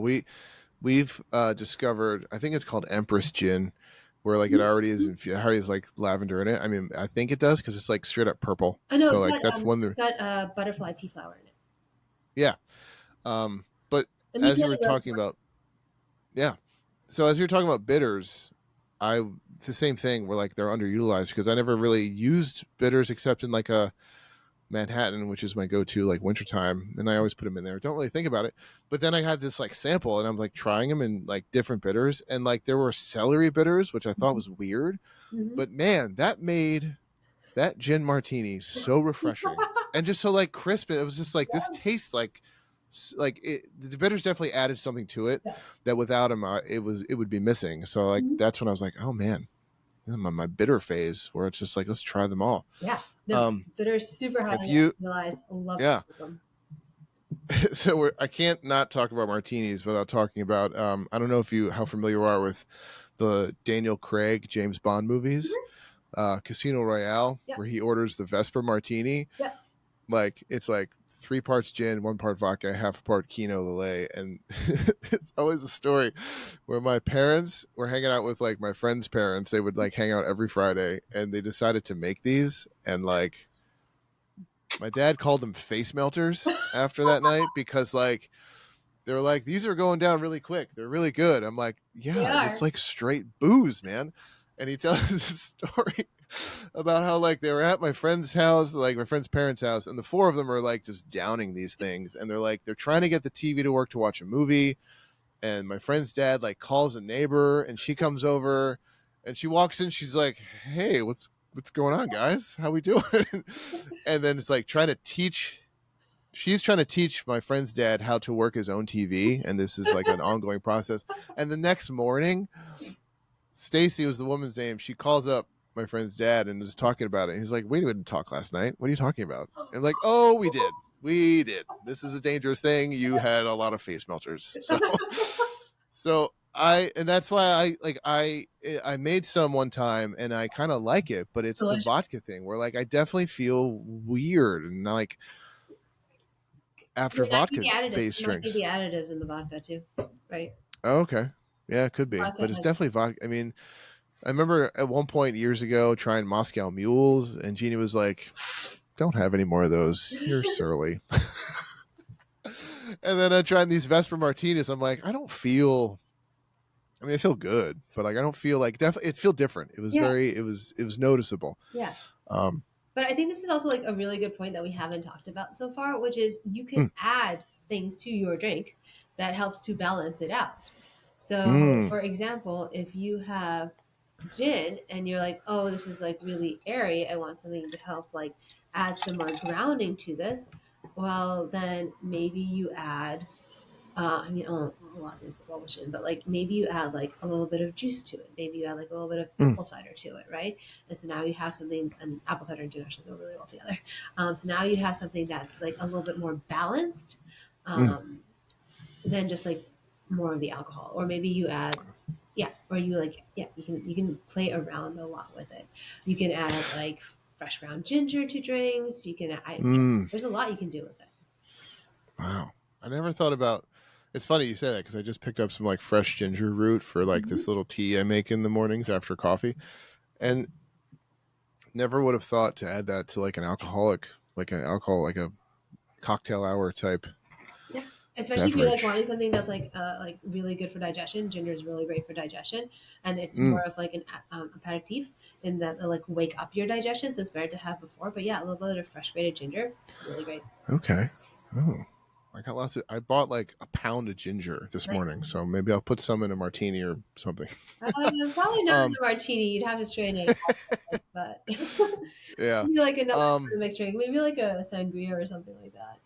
We've discovered. I think it's called Empress Gin, where like it already is. It already has like lavender in it. I mean, I think it does because it's like straight up purple. I know So like that's one. it's got butterfly pea flower in it. Yeah. But And you as can you were only roast talking about, yeah. So as you're talking about bitters, I it's the same thing where like they're underutilized because I never really used bitters except in like a Manhattan, which is my go-to like wintertime, and I always put them in there. Don't really think about it. But then I had this like sample and I'm like trying them in like different bitters and like there were celery bitters, which I thought one. was weird, Mhm. but man, that made that gin martini so refreshing and just so like crisp. It was just like this tastes like the bitters definitely added something to it Yeah. that without them it would be missing. So like Mhm. that's when I was like, oh man, my bitter phase where it's just like let's try them all. Yeah. No, Um, that are super if highly you utilized. Love yeah, them. so I can't not talk about martinis without talking about. I don't know if you how familiar you are with the Daniel Craig James Bond movies, Mhm. Casino Royale, Yep. where he orders the Vesper Martini. Yep. Like it's like 3 parts gin, 1 part vodka, half a part Kino Lillet, and it's always a story where my parents were hanging out with like my friends' parents. They would like hang out every Friday, and they decided to make these, and like my dad called them face melters after that night because like they were like, these are going down really quick. They're really good. I'm like, They yeah, it's are. like straight booze, man. And he tells this story about how like they were at my friend's house, like my friend's parents' house, and the 4 of them are like just downing these things. And they're like, they're trying to get the TV to work to watch a movie. And my friend's dad like calls a neighbor and she comes over and she walks in, she's like, hey, what's going on, guys? How we doing? And then it's like trying to teach she's trying to teach my friend's dad how to work his own TV, and this is like an ongoing process. And the next morning, Stacy was the woman's name. She calls up my friend's dad and is talking about it. He's like, "Wait, we didn't talk last night. What are you talking about?" And I'm like, "Oh, we did. We did. This is a dangerous thing. You had a lot of face melters." So, so and that's why I made some one time and I kind of like it, but it's the Delicious. vodka thing where like I definitely feel weird and like after It might be the vodka additives. based It might be drinks. the additives in the vodka too, right? Oh, okay. Yeah, it could be. Vodka But it's has. definitely vodka. I mean, I remember at one point years ago trying Moscow mules, and Jeannie was like, don't have any more of those. You're surly. And then I tried these Vesper martinis. I'm like, I don't feel. I mean, I feel good, but like I don't feel like it feel different. It was Yeah. very. It was noticeable. Yeah. Um, But I think this is also like a really good point that we haven't talked about so far, which is you can mm, add things to your drink that helps to balance it out. So, mm, for example, if you have gin and you're like, oh, this is like really airy, I want something to help like add some more grounding to this. Well, then maybe you add I mean, a lot of things go well with gin, but like maybe you add like a little bit of juice to it. Maybe you add like a little bit of mm, apple cider to it, right? And so now you have something, and apple cider and gin actually go really well together. So now you have something that's like a little bit more balanced mm, um, than just like more of the alcohol. Or maybe you add, yeah, or you like, yeah, you can play around a lot with it. You can add like fresh ground ginger to drinks. You can, mm. there's a lot you can do with it. Wow. I never thought about. It's funny you say that because I just picked up some like fresh ginger root for like Mm-hmm. this little tea I make in the mornings after coffee, and never would have thought to add that to like a cocktail hour type Yeah. Especially if you're like beverage. wanting something that's like really good for digestion. Ginger is really great for digestion, and it's Mm, more of like an aperitif in that it'll, like wake up your digestion. So it's better to have before. But yeah, a little bit of fresh grated ginger, really great. okay. Oh, I got lots of. I bought like a pound of ginger this Nice. morning, so maybe I'll put some in a martini or something. Probably not in um, a martini. You'd have to strain it, but yeah. maybe like another Um. sort of mixed drink, maybe like a sangria or something like that.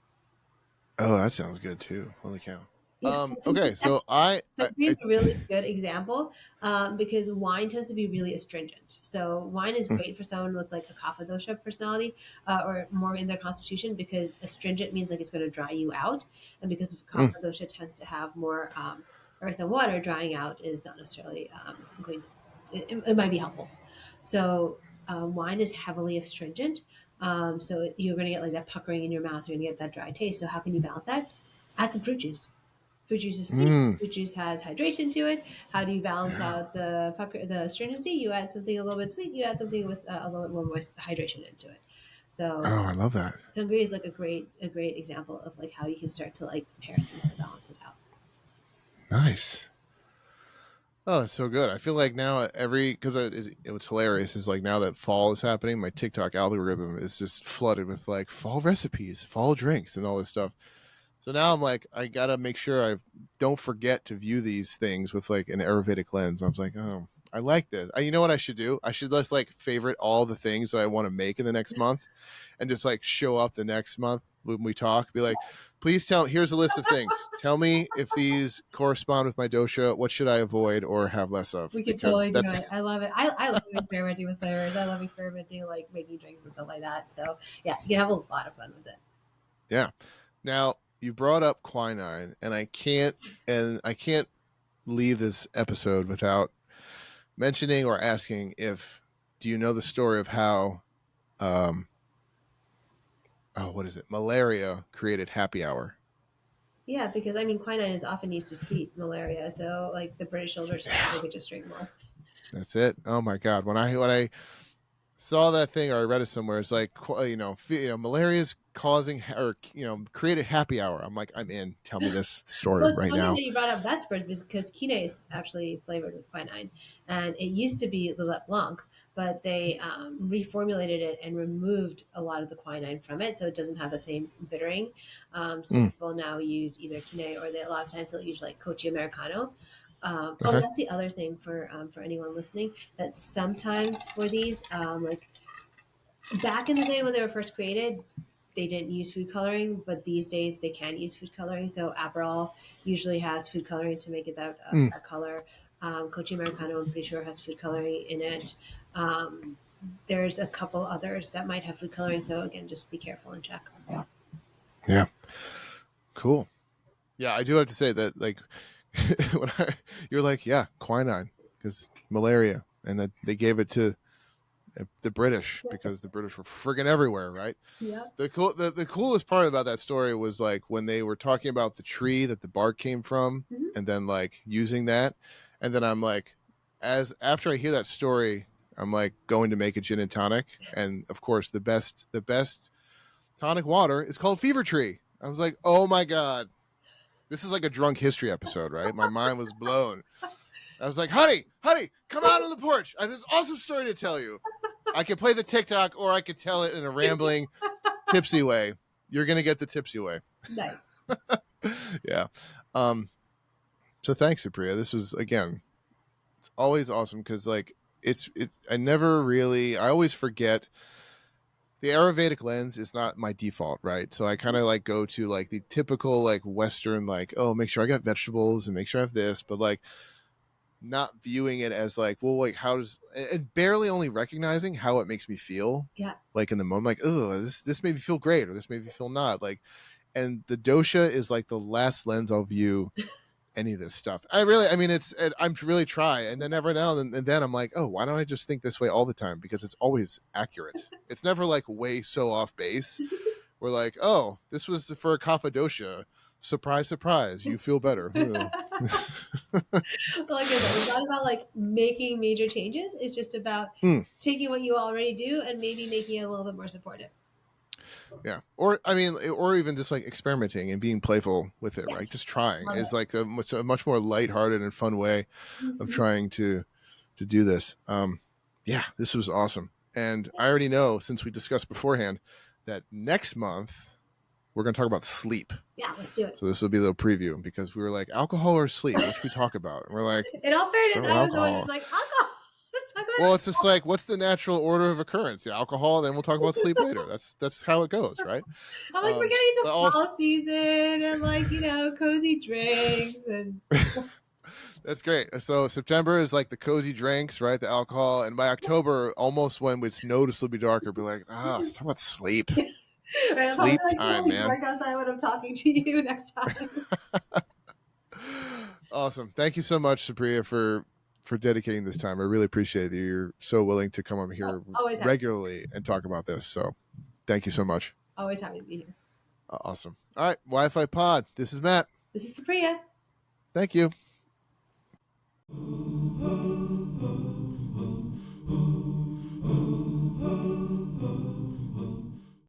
Oh, that sounds good too. Holy cow. Yeah. Okay. So Sangria is a really good example because wine tends to be really astringent. So wine is mm, great for someone with like a kapha dosha personality or more in their constitution because astringent means like it's going to dry you out, and because mm, kapha dosha tends to have more earth and water, drying out is not necessarily going. It might be helpful. So wine is heavily astringent. So you're going to get like that puckering in your mouth. You're going to get that dry taste. So how can you balance that? Add some fruit juice. Fruit juice is sweet. mm. Fruit juice has hydration to it. How do you balance Yeah. out the astringency? You add something a little bit sweet. You add something with a little bit more moist hydration into it. Oh, So I love that. sangria is like a great example of like how you can start to like pair things to balance it out. Nice. Oh, it's so good. I feel like now every because what's hilarious is like now that fall is happening, my TikTok algorithm is just flooded with like fall recipes, fall drinks, and all this stuff. So now I'm like, I gotta make sure I don't forget to view these things with like an Ayurvedic lens. I was like, oh, I like this. You know what I should do? I should just like favorite all the things that I want to make in the next month, and just like show up the next month when we talk. Be like, please tell. Here's a list of things. Tell me if these correspond with my dosha. What should I avoid or have less of? We could Because totally do that's it. I love it. I love experimenting with flavors. I love experimenting like making drinks and stuff like that. So yeah, you can have a lot of fun with it. yeah. Now you brought up quinine, and I can't leave this episode without mentioning or asking if do you know the story of how um what is it, malaria created happy hour. Yeah, because I mean quinine is often used to treat malaria. So like the British soldiers figured they could just drink more. That's it. Oh my god, when I saw that thing or I read it somewhere, it's like malaria's causing or created happy hour. I'm like, I'm in. Tell me this story Well, it's right funny now. that you brought up Vespers because quinine is actually flavored with quinine, and it used to be Lillet Blanc, but they reformulated it and removed a lot of the quinine from it, so it doesn't have the same bittering. So Mm, people now use either quinine or a lot of times they'll use like Cochi Americano. Oh, okay. that's the other thing for anyone listening that sometimes for these like back in the day when they were first created, they didn't use food coloring, but these days they can use food coloring. So Aperol usually has food coloring to make it Mm, that color. Cochi Americano, I'm pretty sure, has food coloring in it. There's a couple others that might have food coloring. So again, just be careful and check. yeah. Cool. Yeah, I do have to say that like you're like, yeah, quinine because malaria, and that they gave it to the British because the British were friggin' everywhere, right? Yep. The coolest part about that story was like when they were talking about the tree that the bark came from, Mm-hmm. and then like using that, and then I'm like, as after I hear that story, I'm like going to make a gin and tonic, and of course the best tonic water is called Fever Tree. I was like, oh my God. This is like a drunk history episode, right? My mind was blown. I was like, honey, come out on the porch. I have this awesome story to tell you. I could play the TikTok or I could tell it in a rambling, tipsy way. You're going to get the tipsy way. Nice. Yeah. So thanks, Supriya. This was, again, it's always awesome because, like, I always forget the Ayurvedic lens is not my default, right? So I kind of like go to like the typical like Western, like, oh, make sure I got vegetables and make sure I have this, but like not viewing it as like, well, like how does, and barely only recognizing how it makes me feel. Yeah. Like in the moment, like, oh, this made me feel great, or this made me feel not. Like, and the dosha is like the last lens I'll view any of this stuff. I'm really try, and then every now and then I'm like, oh, why don't I just think this way all the time? Because it's always accurate. It's never like way so off base. We're like, oh, this was for a kapha dosha. Surprise, surprise, you feel better. Like I said, it's not about like making major changes. It's just about taking what you already do and maybe making it a little bit more supportive. Yeah. Or even just like experimenting and being playful with it, yes. Right? Just trying is like a much more lighthearted and fun way of trying to do this. Yeah, this was awesome. And I already know, since we discussed beforehand, that next month we're going to talk about sleep. Yeah, let's do it. So this will be a little preview, because we were like, alcohol or sleep? What should we talk about? And we're like, in all fairness, I was the one who was like, alcohol. Well, it's just like, what's the natural order of occurrence? Yeah, alcohol, then we'll talk about sleep later. That's how it goes, right? I'm like, we're getting into fall season and like, cozy drinks and. That's great. So September is like the cozy drinks, right? The alcohol, and by October, almost when it's noticeably darker, be like, let's talk about sleep. Right, sleep time, man. Right outside when I'm talking to you next time. Awesome. Thank you so much, Supriya, for dedicating this time. I really appreciate that you're so willing to come over here regularly and talk about this. So thank you so much. Always happy to be here. Awesome. All right. YFIPod. This is Matt. This is Supriya. Thank you.